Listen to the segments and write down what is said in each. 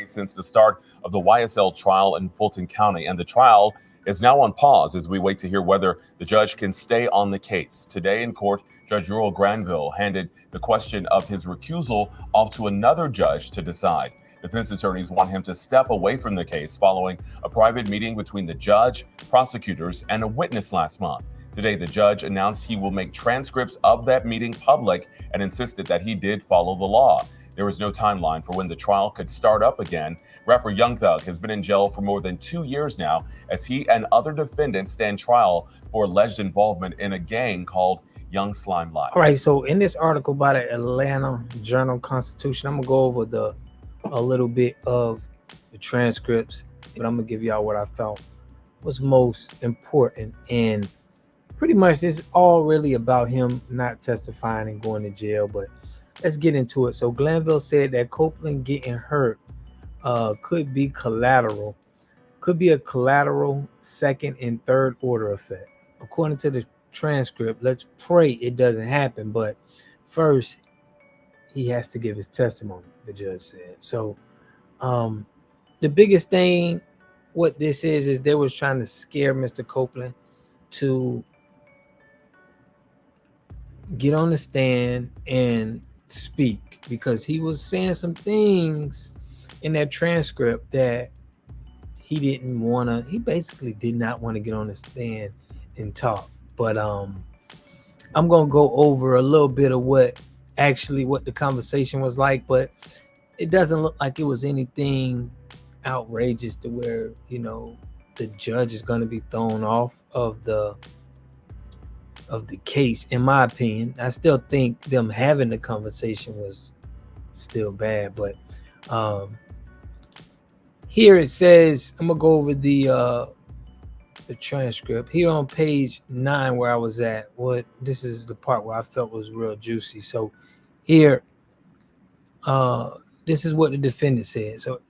since the start of the YSL trial in Fulton County, and the trial is now on pause as we wait to hear whether the judge can stay on the case. Today in court, Judge Rural Granville handed the question of his recusal off to another judge to decide. Defense attorneys want him to step away from the case following a private meeting between the judge, prosecutors, and a witness last month. Today, the judge announced he will make transcripts of that meeting public and insisted that he did follow the law. There was no timeline for when the trial could start up again. Rapper Young Thug has been in jail for more than 2 years now as he and other defendants stand trial for alleged involvement in a gang called Young Slime Life. All right, so in this article by the Atlanta Journal-Constitution, I'm going to go over a little bit of the transcripts, but I'm going to give y'all what I felt was most important. And pretty much this is all really about him not testifying and going to jail, but let's get into it. So Glanville said that Copeland getting hurt could be a collateral second and third order effect. According to the transcript, let's pray it doesn't happen, but first he has to give his testimony, the judge said. So the biggest thing what this is they was trying to scare Mr. Copeland to get on the stand and speak, because he was saying some things in that transcript that he basically did not want to get on the stand and talk. But I'm gonna go over a little bit of what the conversation was like, but it doesn't look like it was anything outrageous to where the judge is going to be thrown off of the case. In my opinion, I still think them having the conversation was still bad, but here it says, I'm gonna go over the transcript here on page 9 where I was at. This is the part where I felt was real juicy. So here, this is what the defendant said. So,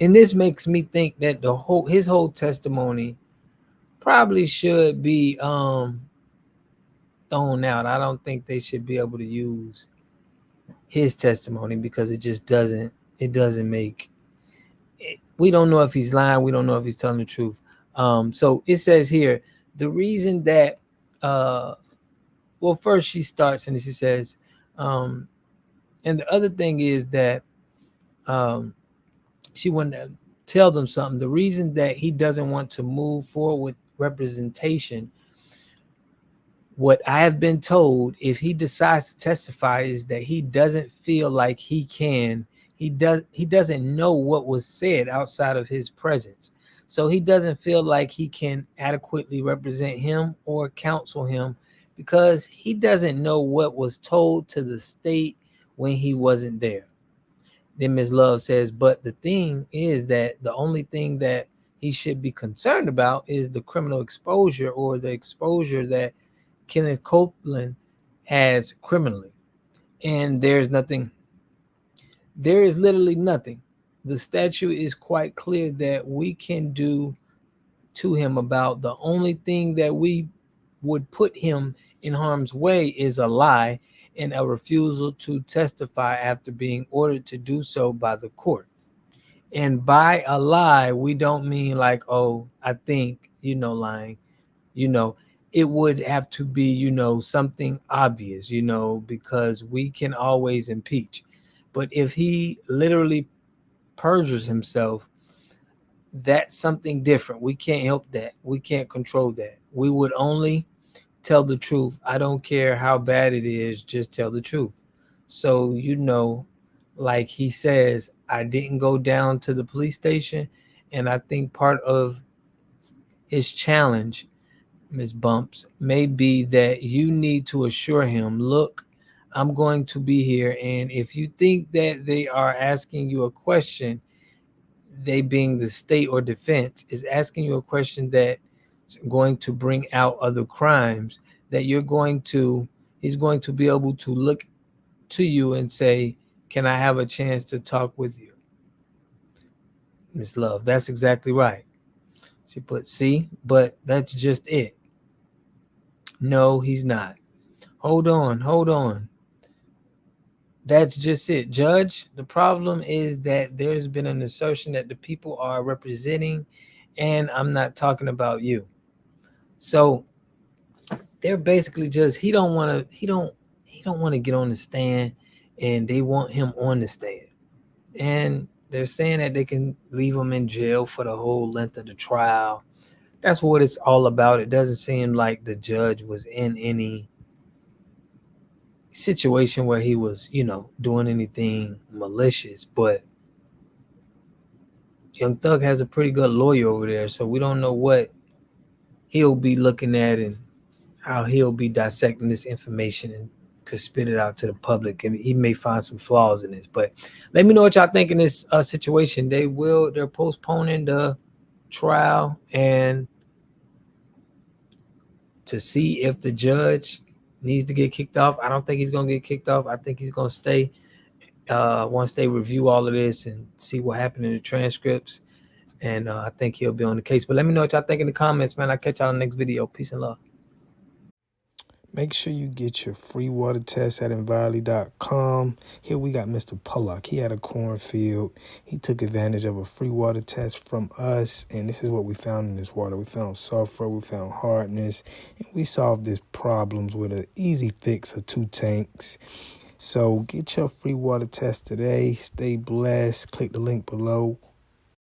and this makes me think that his whole testimony probably should be thrown out. I don't think they should be able to use his testimony because it just doesn't make it. We don't know if he's lying. We don't know if he's telling the truth. So it says here, the reason that first she starts and she says, and the other thing is that she wanted to tell them something. The reason that he doesn't want to move forward with representation, what I have been told, if he decides to testify, is that he doesn't feel like he can. He doesn't know what was said outside of his presence. So he doesn't feel like he can adequately represent him or counsel him because he doesn't know what was told to the state when he wasn't there. Then Ms. Love says, but the thing is that the only thing that he should be concerned about is the criminal exposure, or the exposure that Kenneth Copeland has criminally. And there is literally nothing. The statute is quite clear that we can do to him about. The only thing that we would put him in harm's way is a lie and a refusal to testify after being ordered to do so by the court. And by a lie, we don't mean like, oh, I think, lying. It would have to be, something obvious, because we can always impeach. But if he literally perjures himself, that's something different. We can't help that. We can't control that. We would only tell the truth. I don't care how bad it is, just tell the truth. So, like he says, I didn't go down to the police station, and I think part of his challenge, Ms. Bumps, may be that you need to assure him, look, I'm going to be here, and if you think that they are asking you a question, they being the state or defense is asking you a question that's going to bring out other crimes, that he's going to be able to look to you and say, can I have a chance to talk with you? Miss Love, that's exactly right. She put, see, but that's just it. No, he's not. Hold on. That's just it, Judge. The problem is that there's been an assertion that the people are representing, and I'm not talking about you. So they're basically just he don't want to get on the stand, and they want him on the stand, and they're saying that they can leave him in jail for the whole length of the trial. That's what it's all about. It doesn't seem like the judge was in any situation where he was, doing anything malicious, but Young Thug has a pretty good lawyer over there, so we don't know what he'll be looking at and how he'll be dissecting this information and could spit it out to the public. And he may find some flaws in this, but let me know what y'all think in this situation. They're postponing the trial and to see if the judge needs to get kicked off. I don't think he's going to get kicked off. I think he's going to stay once they review all of this and see what happened in the transcripts. And I think he'll be on the case. But let me know what y'all think in the comments, man. I'll catch y'all in the next video. Peace and love. Make sure you get your free water test at envirely.com. Here we got Mr. Pollock. He had a cornfield. He took advantage of a free water test from us. And this is what we found in this water. We found sulfur. We found hardness. And we solved these problems with an easy fix of 2 tanks. So get your free water test today. Stay blessed. Click the link below.